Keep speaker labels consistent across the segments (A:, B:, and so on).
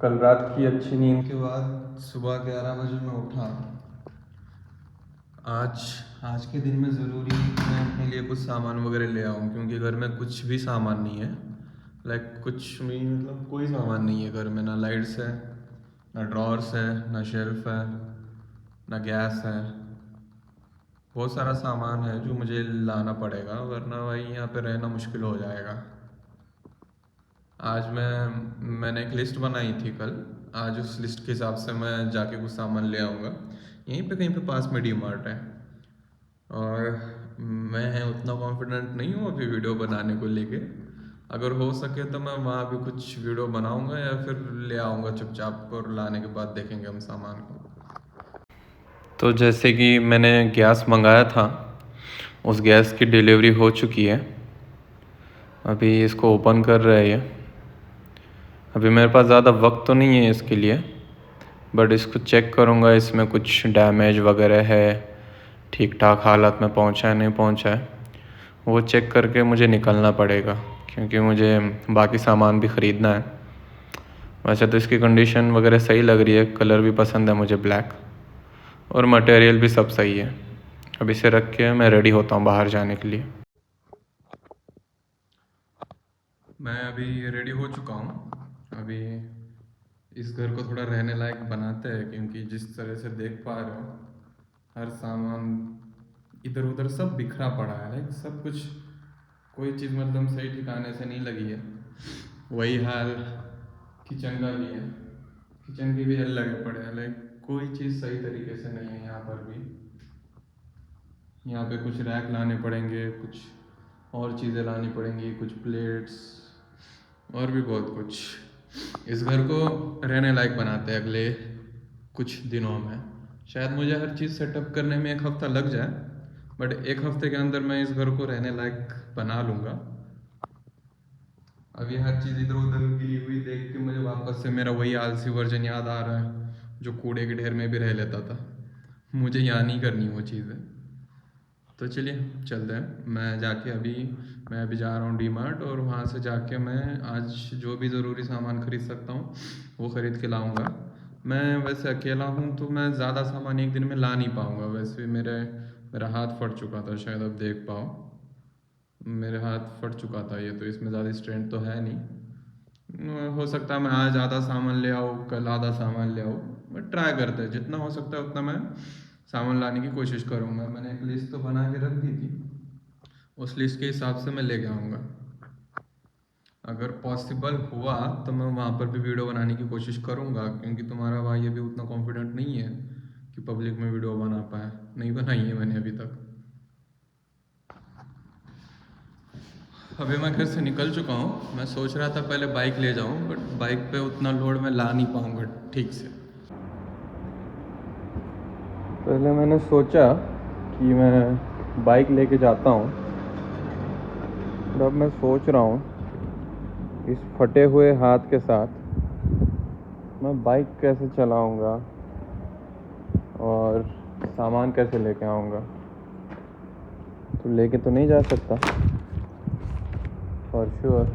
A: कल रात की अच्छी नींद के बाद सुबह 11 बजे मैं उठा। आज के दिन में ज़रूरी है कि मैं अपने लिए कुछ सामान वगैरह ले आऊँ, क्योंकि घर में कुछ भी सामान नहीं है। कुछ भी मतलब कोई सामान नहीं है घर में। ना लाइट्स है, ना ड्रॉर्स है, ना शेल्फ है, ना गैस है। बहुत सारा सामान है जो मुझे लाना पड़ेगा, वरना भाई यहाँ पे रहना मुश्किल हो जाएगा। मैंने एक लिस्ट बनाई थी कल। आज उस लिस्ट के हिसाब से मैं जाके कुछ सामान ले आऊँगा। यहीं पे कहीं पे पास में डी मार्ट है, और मैं उतना कॉन्फिडेंट नहीं हूँ अभी वीडियो बनाने को लेके। अगर हो सके तो मैं वहाँ भी कुछ वीडियो बनाऊँगा या फिर ले आऊँगा चुपचाप, और लाने के बाद देखेंगे हम सामान को। तो जैसे कि मैंने गैस मंगाया था, उस गैस की डिलीवरी हो चुकी है। अभी इसको ओपन कर रहे हैं। अभी मेरे पास ज़्यादा वक्त तो नहीं है इसके लिए, बट इसको चेक करूँगा इसमें कुछ डैमेज वगैरह है, ठीक ठाक हालत में पहुँचा है नहीं पहुँचा है, वो चेक करके मुझे निकलना पड़ेगा, क्योंकि मुझे बाकी सामान भी ख़रीदना है। वैसे तो इसकी कंडीशन वगैरह सही लग रही है, कलर भी पसंद है मुझे ब्लैक, और मटेरियल भी सब सही है। अब इसे रख के मैं रेडी होता हूँ बाहर जाने के लिए। मैं अभी रेडी हो चुका हूँ। अभी इस घर को थोड़ा रहने लायक बनाते हैं, क्योंकि जिस तरह से देख पा रहे हो हर सामान इधर उधर सब बिखरा पड़ा है। सब कुछ, कोई चीज़ मतलब सही ठिकाने से नहीं लगी है। वही हाल किचन का भी है, किचन के भी हल लगे पड़े हैं। कोई चीज़ सही तरीके से नहीं है यहाँ पर भी। यहाँ पे कुछ रैक लाने पड़ेंगे, कुछ और चीज़ें लानी पड़ेंगी, कुछ प्लेट्स और भी बहुत कुछ। इस घर को रहने लायक बनाते हैं अगले कुछ दिनों में। शायद मुझे हर चीज़ सेटअप करने में 1 हफ्ता लग जाए, बट 1 हफ्ते के अंदर मैं इस घर को रहने लायक बना लूँगा। अभी हर चीज़ इधर उधर गिरी हुई देख के मुझे वापस से मेरा वही आलसी वर्जन याद आ रहा है, जो कूड़े के ढेर में भी रह लेता था। मुझे यहाँ नहीं करनी वो चीज़ें। तो चलिए चलते हैं। मैं अभी जा रहा हूँ डी मार्ट, और वहाँ से जाके मैं आज जो भी ज़रूरी सामान ख़रीद सकता हूँ वो ख़रीद के लाऊँगा। मैं वैसे अकेला हूँ तो मैं ज़्यादा सामान एक दिन में ला नहीं पाऊँगा। वैसे भी मेरा हाथ फट चुका था, शायद आप देख पाओ, मेरे हाथ फट चुका था ये, तो इसमें ज़्यादा स्ट्रेंथ तो है नहीं। हो सकता है मैं आज आधा सामान ले आऊँ, कल आधा सामान ले आऊँ, बट ट्राई करते हैं। जितना हो सकता है उतना मैं सामान लाने की कोशिश करूँगा। मैंने एक लिस्ट तो बना के रख दी थी, उस लिस्ट के हिसाब से मैं लेके आऊँगा। अगर पॉसिबल हुआ तो मैं वहाँ पर भी वीडियो बनाने की कोशिश करूँगा, क्योंकि तुम्हारा भाई अभी उतना कॉन्फिडेंट नहीं है कि पब्लिक में वीडियो बना पाए। नहीं बनाई है मैंने अभी तक। अभी मैं घर से निकल चुका हूँ। मैं सोच रहा था पहले बाइक ले जाऊँ, बट बाइक पे उतना लोड मैं ला नहीं पाऊँगा ठीक से। पहले मैंने सोचा कि मैं बाइक लेके जाता हूँ, अब मैं सोच रहा हूँ इस फटे हुए हाथ के साथ मैं बाइक कैसे चलाऊँगा और सामान कैसे लेके आऊँगा। तो लेके तो नहीं जा सकता फॉर श्योर।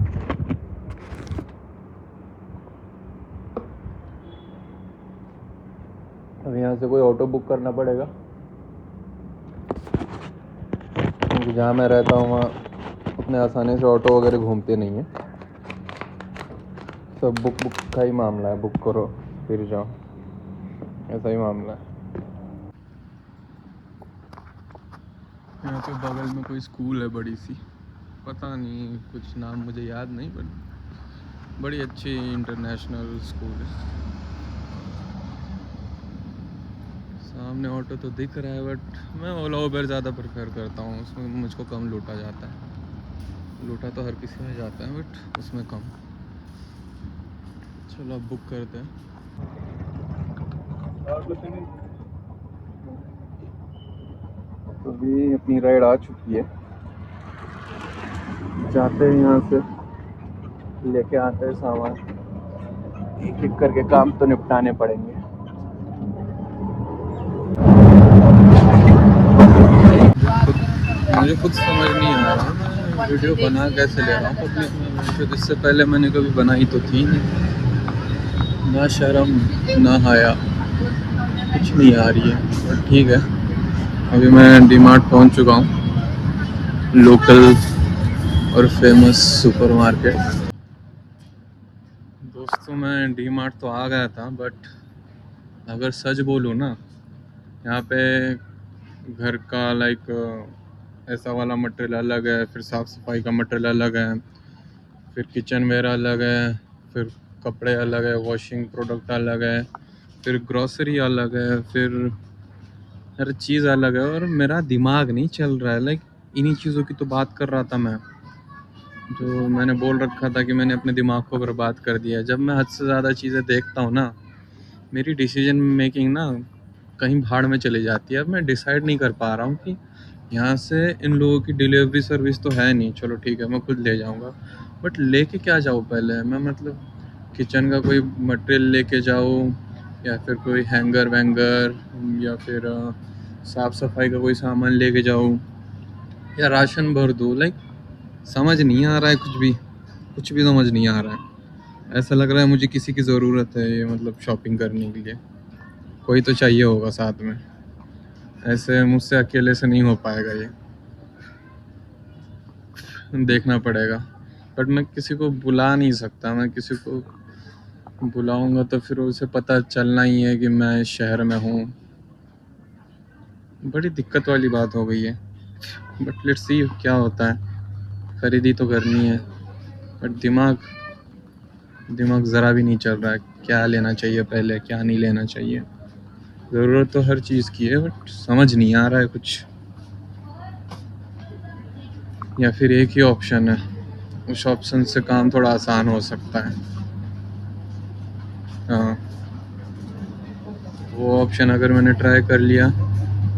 A: अब यहाँ से कोई ऑटो बुक करना पड़ेगा, क्योंकि जहाँ मैं रहता हूँ वहाँ उतने आसानी से ऑटो वगैरह घूमते नहीं हैं। सब बुक का ही मामला है, बुक करो फिर जाओ, ऐसा ही मामला है। यहाँ पे बगल में कोई स्कूल है बड़ी सी, पता नहीं कुछ नाम मुझे याद नहीं, बट बड़ी अच्छी इंटरनेशनल स्कूल है। सामने ऑटो तो दिख रहा है, बट मैं ओला उबर ज़्यादा प्रेफर करता हूँ, उसमें मुझको कम लूटा जाता है। लूटा तो हर किसी में जाता है, बट उसमें कम। चलो अब बुक करते हैं। तो अभी अपनी राइड आ चुकी है, जाते हैं यहाँ से लेके आते हैं सामान। एक एक करके काम तो निपटाने पड़ेंगे। मुझे खुद समझ नहीं आ रहा मैं वीडियो बना कैसे ले रहा हूँ पब्लिक में, तो इससे पहले मैंने कभी बनाई तो थी नहीं। ना शर्म ना हया, कुछ नहीं आ रही है, पर ठीक है। अभी मैं डीमार्ट पहुंच चुका हूँ, लोकल और फेमस सुपरमार्केट। दोस्तों मैं डीमार्ट तो आ गया था, बट अगर सच बोलूँ ना, यहाँ पे घर का ऐसा वाला मटेरियल अलग है, फिर साफ़ सफाई का मटेरियल अलग है, फिर किचन वेयर अलग है, फिर कपड़े अलग है, वॉशिंग प्रोडक्ट अलग है, फिर ग्रॉसरी अलग है, फिर हर चीज़ अलग है, और मेरा दिमाग नहीं चल रहा है। इन्हीं चीज़ों की तो बात कर रहा था मैं, जो मैंने बोल रखा था कि मैंने अपने दिमाग को बर्बाद कर दिया है। जब मैं हद से ज़्यादा चीज़ें देखता हूँ ना, मेरी डिसीजन मेकिंग ना कहीं भाड़ में चली जाती है। अब मैं डिसाइड नहीं कर पा रहा हूँ कि यहाँ से इन लोगों की डिलीवरी सर्विस तो है नहीं, चलो ठीक है मैं खुद ले जाऊँगा, बट लेके क्या जाऊँ पहले मैं? मतलब किचन का कोई मटेरियल लेके जाऊँ, या फिर कोई हैंगर वैंगर, या फिर साफ़ सफाई का कोई सामान लेके जाऊँ, या राशन भर दूँ? समझ नहीं आ रहा है, कुछ भी समझ नहीं आ रहा है। ऐसा लग रहा है मुझे किसी की ज़रूरत है ये, मतलब शॉपिंग करने के लिए कोई तो चाहिए होगा साथ में। ऐसे मुझसे अकेले से नहीं हो पाएगा ये, देखना पड़ेगा। बट मैं किसी को बुला नहीं सकता, मैं किसी को बुलाऊंगा तो फिर उसे पता चलना ही है कि मैं इस शहर में हूँ। बड़ी दिक्कत वाली बात हो गई है, बट लेट्स सी क्या होता है। खरीदी तो करनी है, बट दिमाग ज़रा भी नहीं चल रहा है, क्या लेना चाहिए पहले, क्या नहीं लेना चाहिए। ज़रूरत तो हर चीज़ की है, बट समझ नहीं आ रहा है कुछ। या फिर एक ही ऑप्शन है, उस ऑप्शन से काम थोड़ा आसान हो सकता है। हाँ, वो ऑप्शन अगर मैंने ट्राई कर लिया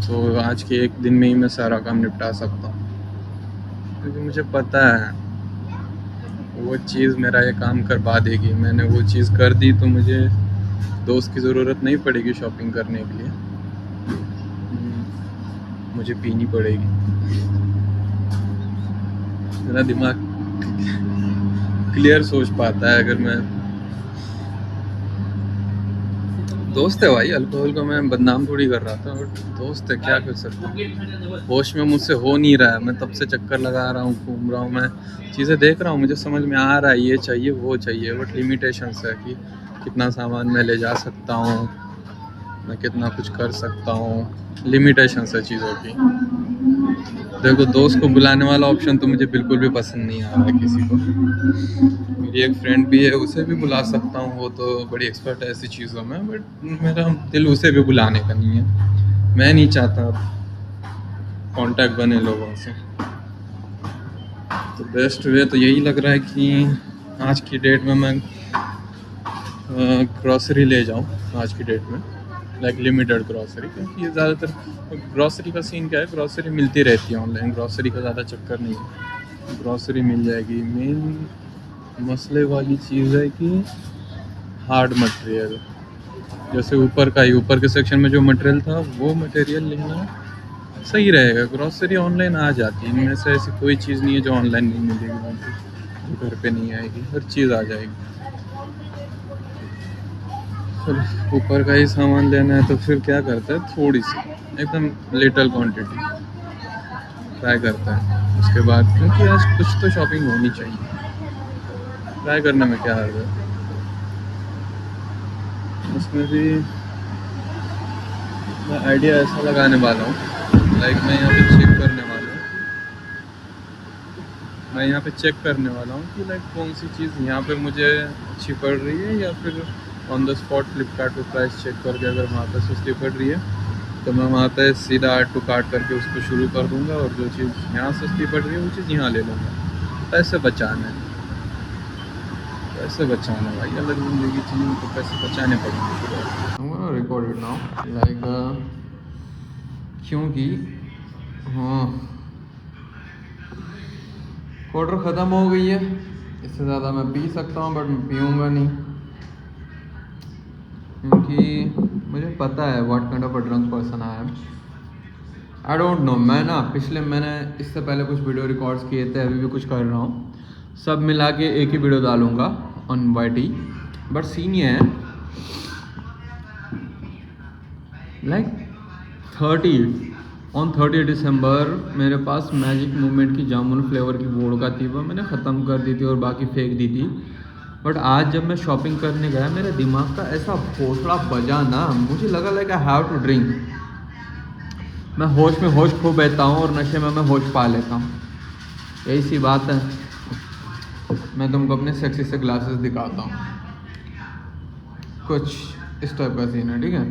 A: तो आज के एक दिन में ही मैं सारा काम निपटा सकता हूँ, क्योंकि मुझे पता है वो चीज़ मेरा ये काम करवा देगी। मैंने वो चीज़ कर दी तो मुझे दोस्त की ज़रूरत नहीं पड़ेगी शॉपिंग करने के लिए, मुझे पीनी पड़ेगी। मेरा दिमाग क्लियर सोच पाता है अगर मैं। दोस्त है भाई, अल्कोहल को मैं बदनाम थोड़ी कर रहा था, बट दोस्त है, क्या कर सकता हूँ। होश में मुझसे हो नहीं रहा है, मैं तब से चक्कर लगा रहा हूँ, घूम रहा हूँ, मैं चीज़ें देख रहा हूँ, मुझे समझ में आ रहा है ये चाहिए वो चाहिए, बट लिमिटेशंस है कि कितना सामान मैं ले जा सकता हूँ, मैं कितना कुछ कर सकता हूँ। लिमिटेशंस है चीज़ों की। देखो, दोस्त को बुलाने वाला ऑप्शन तो मुझे बिल्कुल भी पसंद नहीं आ रहा है किसी को। मेरी एक फ्रेंड भी है, उसे भी बुला सकता हूँ, वो तो बड़ी एक्सपर्ट है ऐसी चीज़ों में, बट मेरा दिल उसे भी बुलाने का नहीं है। मैं नहीं चाहता कांटेक्ट बने लोगों से। तो बेस्ट वे तो यही लग रहा है कि आज की डेट में मैं ग्रॉसरी ले जाऊँ। आज की डेट में लिमिटेड ग्रॉसरी, क्योंकि ये ज़्यादातर ग्रॉसरी का सीन क्या है, ग्रॉसरी मिलती रहती है ऑनलाइन, ग्रॉसरी का ज़्यादा चक्कर नहीं है, ग्रॉसरी मिल जाएगी। मेन मसले वाली चीज़ है कि हार्ड मटेरियल, जैसे ऊपर के सेक्शन में जो मटेरियल था वो मटेरियल लेना सही रहेगा। ग्रॉसरी ऑनलाइन आ जाती है, इनमें से ऐसी कोई चीज़ नहीं है जो ऑनलाइन नहीं मिलेगी, जो घर पे नहीं आएगी, हर चीज़ आ जाएगी। फिर ऊपर का ही सामान लेना है तो फिर क्या करता है, थोड़ी सी एकदम लिटल क्वांटिटी ट्राई करता है उसके बाद, क्योंकि आज कुछ तो शॉपिंग होनी चाहिए, ट्राई करने में क्या हर्ज है। उसमें भी मैं आइडिया ऐसा लगाने वाला हूँ, मैं यहाँ पे चेक करने वाला हूँ, कि कौन सी चीज़ यहाँ पे मुझे अच्छी पड़ रही है, या फिर ऑन द स्पॉट फ्लिपकार्ट पर प्राइस चेक करके अगर वहाँ पे सस्ती पड़ रही है तो मैं वहाँ पे सीधा ऐड टू कार्ट करके उसको शुरू कर दूँगा, और जो चीज़ यहाँ सस्ती पड़ रही है वो चीज़ यहाँ ले लूँगा। पैसे बचाना है भाई, अगर ज़िंदगी चाहिए तो पैसे बचाने पड़ेंगे। रिकॉर्डेड नाउ क्योंकि हाँ, क्वार्टर ख़त्म हो गई है, इससे ज़्यादा मैं पी सकता हूँ, बट मैं पीऊँगा नहीं, क्योंकि मुझे पता है what kind of a drunk person I am. I don't know, मैंने इससे पहले कुछ वीडियो रिकॉर्ड्स किए थे, अभी भी कुछ कर रहा हूँ, सब मिला के एक ही वीडियो डालूँगा on Y T. But scene ये है
B: लाइक 30 दिसंबर मेरे पास मैजिक मूवमेंट की जामुन फ्लेवर की वोडका थी, वो मैंने ख़त्म कर दी थी और बाकी फेंक दी थी। बट आज जब मैं शॉपिंग करने गया, मेरे दिमाग का ऐसा भोसड़ा बजा ना, मुझे लगा like I have to drink. मैं होश में होश खो बैठता हूँ और नशे में मैं होश पा लेता हूँ। यही सी बात है। मैं तुमको अपने सेक्सी से ग्लासेस दिखाता हूँ, कुछ इस टाइप का सीन है, ठीक है।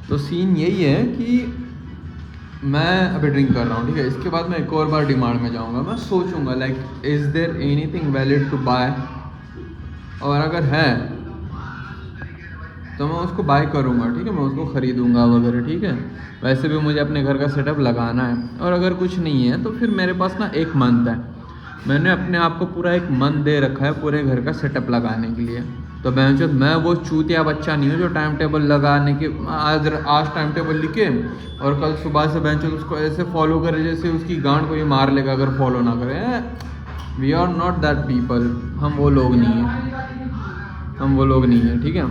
B: तो सीन यही है कि मैं अभी ड्रिंक कर रहा हूँ, ठीक है। इसके बाद मैं एक और बार डिमांड में जाऊँगा, मैं सोचूंगा like is there anything valid to buy, और अगर है तो मैं उसको बाय करूँगा, ठीक है। मैं उसको ख़रीदूँगा वगैरह, ठीक है। वैसे भी मुझे अपने घर का सेटअप लगाना है, और अगर कुछ नहीं है तो फिर मेरे पास ना 1 मंथ है। मैंने अपने आप को पूरा 1 मंथ दे रखा है पूरे घर का सेटअप लगाने के लिए। तो मैं वो चूतिया बच्चा नहीं हूँ जो टाइम टेबल लगाने के आज टाइम टेबल लिखे और कल सुबह से उसको ऐसे फॉलो करे जैसे उसकी गांड कोई मार लेगा अगर फॉलो ना करे। We are not that people, हम वो लोग नहीं हैं, ठीक है।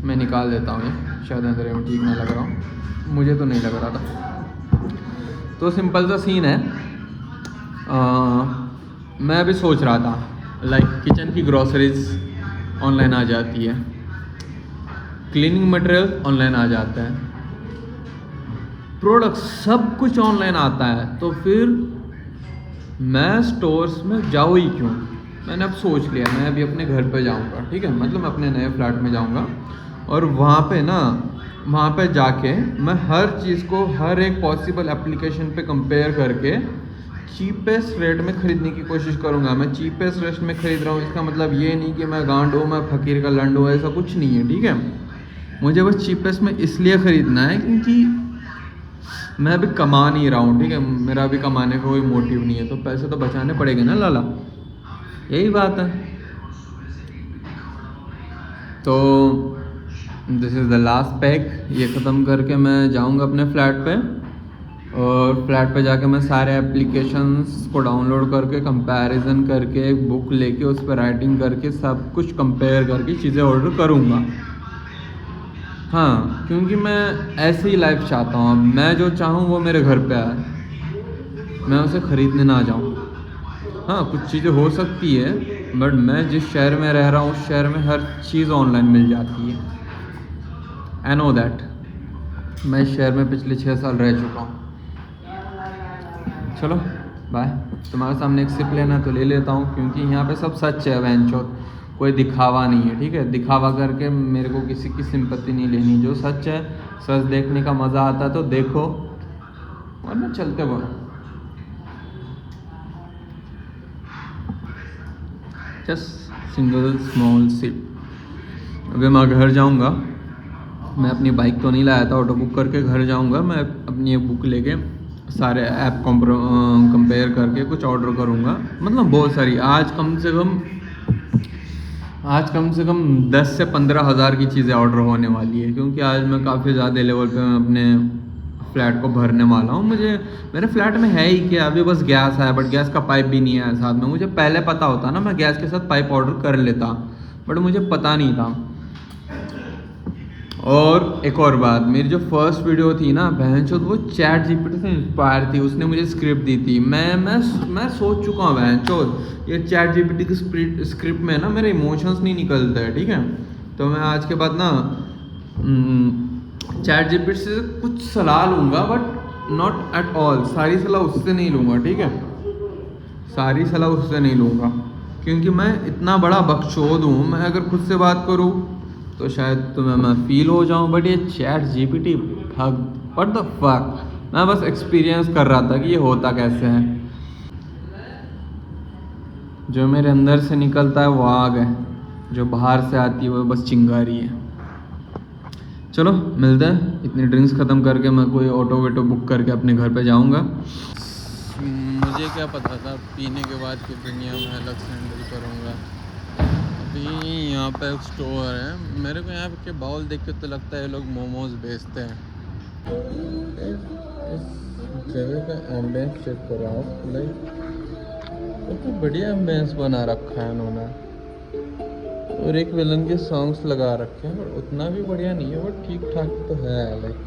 B: मैं निकाल देता हूँ ये, शायद अंदर में ठीक नहीं लग रहा हूँ, मुझे तो नहीं लग रहा था। तो सिंपल सा सीन है। मैं अभी सोच रहा था लाइक किचन की ग्रॉसरीज ऑनलाइन आ जाती है, क्लीनिंग मटेरियल ऑनलाइन आ जाता है, प्रोडक्ट सब कुछ ऑनलाइन आता है, तो फिर मैं स्टोर्स में जाऊँ ही क्यों। मैंने अब सोच लिया, मैं अभी अपने घर पे जाऊँगा, ठीक है। मतलब अपने नए फ्लैट में जाऊँगा और वहाँ पे जाके मैं हर चीज़ को हर एक पॉसिबल एप्लीकेशन पे कंपेयर करके चीपेस्ट रेट में ख़रीदने की कोशिश करूँगा। मैं चीपेस्ट रेट में ख़रीद रहा हूँ, इसका मतलब ये नहीं कि मैं गांड हूँ, मैं फ़कीर का लंड हूँ, ऐसा कुछ नहीं है, ठीक है। मुझे बस चीपेस्ट में इसलिए ख़रीदना है क्योंकि मैं अभी कमा नहीं रहा हूँ, ठीक है। मेरा अभी कमाने का कोई मोटिव नहीं है, तो पैसे तो बचाने पड़ेंगे ना लाला, यही बात है। तो this is the last pack, ये ख़त्म करके मैं जाऊँगा अपने फ्लैट पे, और फ्लैट पे जाके मैं सारे एप्लीकेशंस को डाउनलोड करके कंपैरिजन करके एक बुक लेके उस पर राइटिंग करके सब कुछ कंपेयर करके चीज़ें ऑर्डर करूँगा। हाँ, क्योंकि मैं ऐसी ही लाइफ चाहता हूँ। मैं जो चाहूँ वो मेरे घर पे आए, मैं उसे ख़रीदने ना जाऊँ। हाँ, कुछ चीज़ें हो सकती है, बट मैं जिस शहर में रह रहा हूँ उस शहर में हर चीज़ ऑनलाइन मिल जाती है। आई नो दैट, मैं इस शहर में पिछले 6 साल रह चुका हूँ। चलो बाय। तुम्हारे सामने एक सिप लेना तो ले लेता हूँ, क्योंकि यहाँ पे सब सच है बहनचोद, कोई दिखावा नहीं है, ठीक है। दिखावा करके मेरे को किसी की सिंपत्ति नहीं लेनी। जो सच है, सच देखने का मज़ा आता है तो देखो, वरना चलते बोलो। Just single small sip. अभी मैं घर जाऊँगा, मैं अपनी बाइक तो नहीं लाया था, ऑटो बुक करके घर जाऊँगा। मैं अपनी बुक लेके सारे ऐप कंपेयर करके कुछ ऑर्डर करूँगा, मतलब बहुत सारी। आज कम से कम 10 से 15 हज़ार की चीज़ें ऑर्डर होने वाली है, क्योंकि आज मैं काफ़ी ज़्यादा लेवल पे मैं अपने फ्लैट को भरने वाला हूँ। मेरे फ्लैट में है ही क्या, अभी बस गैस है, बट गैस का पाइप भी नहीं है साथ में। मुझे पहले पता होता ना, मैं गैस के साथ पाइप ऑर्डर कर लेता, बट मुझे पता नहीं था। और एक और बात, मेरी जो फर्स्ट वीडियो थी ना बहनचोद, वो चैट जीपीटी से इंस्पायर थी। उसने मुझे स्क्रिप्ट दी थी। मैं सोच चुका हूँ बहनचोद, ये चैट जीपीटी की स्क्रिप्ट में ना मेरे इमोशंस नहीं निकलते हैं, ठीक है। तो मैं आज के बाद ना चैट जीपीटी से कुछ सलाह लूँगा, बट नॉट एट ऑल, सारी सलाह उससे नहीं लूँगा, ठीक है। सारी सलाह उससे नहीं लूँगा, क्योंकि मैं इतना बड़ा बकचोद हूँ। मैं अगर खुद से बात करूँ तो शायद तुम्हें मैं फील हो जाऊं, बट ये chat GPT what the fuck. मैं बस एक्सपीरियंस कर रहा था कि ये होता कैसे है। जो मेरे अंदर से निकलता है वो आग है, जो बाहर से आती है वो बस चिंगारी है। चलो मिलते हैं। इतनी ड्रिंक्स ख़त्म करके मैं कोई ऑटो वेटो बुक करके अपने घर पे जाऊंगा। मुझे क्या पता था पीने के बाद की दुनिया में अलग से हैंडल करूँगा। अभी यहाँ पे एक स्टोर है, मेरे को यहाँ के बाउल देख के तो लगता है ये लोग मोमोज बेचते हैं। इस जगह का एम्बियंस चेक करो आप, लाइक तो बढ़िया एम्बियंस बना रखा है उन्होंने।
A: और एक विलन के सॉन्ग्स लगा रखे हैं, और उतना भी बढ़िया नहीं है, बट ठीक ठाक तो है। लाइक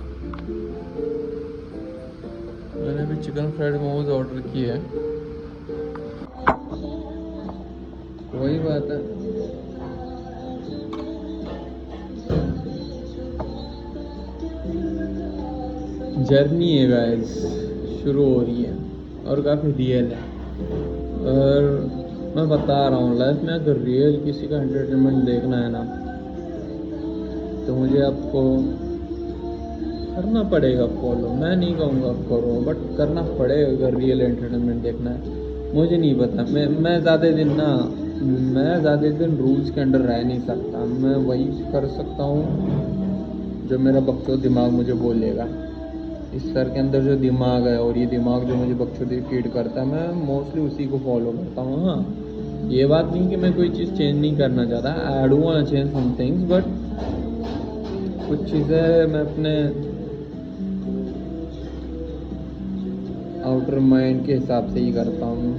A: मैंने अभी चिकन फ्राइड मोमोज ऑर्डर किए हैं। वही बात है, जर्नी है गाइस, शुरू हो रही है और काफ़ी रियल है। और मैं बता रहा हूँ, लाइफ में अगर रियल किसी का एंटरटेनमेंट देखना है ना, तो मुझे आपको करना पड़ेगा फॉलो। मैं नहीं कहूँगा आप करो, बट करना पड़ेगा अगर रियल एंटरटेनमेंट देखना है। मुझे नहीं पता, मैं ज़्यादा दिन रूल्स के अंडर रह नहीं सकता। मैं वही कर सकता हूँ जो मेरा बकचोद दिमाग मुझे बोलेगा। इस सर के अंदर जो दिमाग है, और ये दिमाग जो मुझे बकचोदी फीड करता है, मैं मोस्टली उसी को फॉलो करता हूँ। हाँ, ये बात नहीं कि मैं कोई चीज़ चेंज नहीं करना चाहता, I do want change some things, but कुछ चीज़ें मैं अपने आउटर माइंड के हिसाब से ही करता हूँ।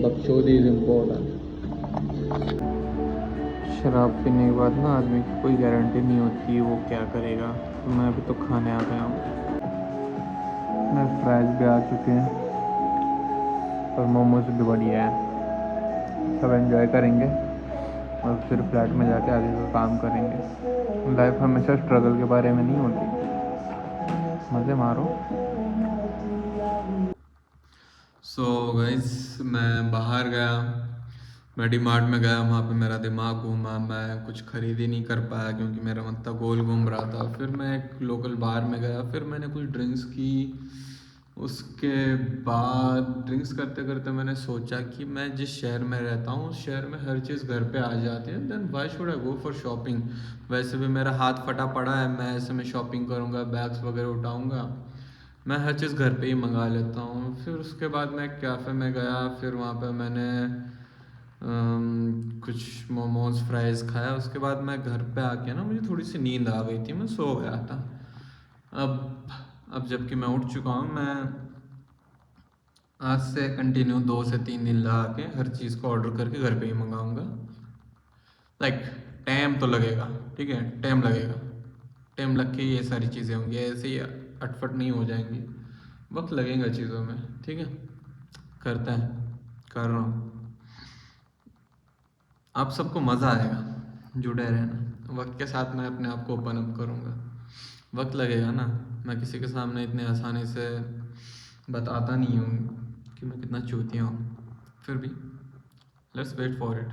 A: बकचोदी इज़ इम्पोर्टेंट। शराब पीने के बाद ना आदमी की कोई गारंटी नहीं होती वो क्या करेगा। तो मैं अभी तो खाने आ गया हूँ, मैं फ्राइज भी आ चुके हैं और मोमोज भी बढ़िया है। सब एंजॉय करेंगे और फिर फ्लैट में जाके आगे का काम करेंगे। लाइफ हमेशा स्ट्रगल के बारे में नहीं होती, मज़े मारो। सो गाइस, मैं बाहर गया, मैं डीमार्ट में गया, वहाँ पे मेरा दिमाग घूमा, मैं कुछ ख़रीद ही नहीं कर पाया क्योंकि मेरा मतलब गोल घूम रहा था। फिर मैं एक लोकल बार में गया, फिर मैंने कुछ ड्रिंक्स की। उसके बाद ड्रिंक्स करते करते मैंने सोचा कि मैं जिस शहर में रहता हूँ उस शहर में हर चीज़ घर पे आ जाती है, then why should I go for shopping. वैसे भी मेरा हाथ फटा पड़ा है, मैं ऐसे में शॉपिंग करूँगा, बैग्स वगैरह उठाऊँगा, मैं हर चीज़ घर पे ही मंगा लेता हूँ। फिर उसके बाद मैं कैफ़े में गया, फिर वहाँ पे मैंने कुछ मोमोज फ्राइज़ खाया। उसके बाद मैं घर पे आके ना, मुझे थोड़ी सी नींद आ गई थी, मैं सो गया था। अब जबकि मैं उठ चुका हूँ, मैं आज से कंटिन्यू 2 से 3 दिन लगा के हर चीज़ को ऑर्डर करके घर पे ही मंगाऊंगा। लाइक टाइम तो लगेगा, ठीक है, टाइम लगेगा, टाइम लग के ये सारी चीज़ें होंगी, ऐसे ही अटफट नहीं हो जाएंगी, वक्त लगेगा चीज़ों में, ठीक है। करते हैं, कर रहा हूँ। आप सबको मज़ा आएगा, जुड़े रहना। वक्त के साथ मैं अपने आप को ओपन अप करूँगा, वक्त लगेगा ना। मैं किसी के सामने इतने आसानी से बताता नहीं हूँ कि मैं कितना चूतिया हूँ, फिर भी लेट्स वेट फॉर इट।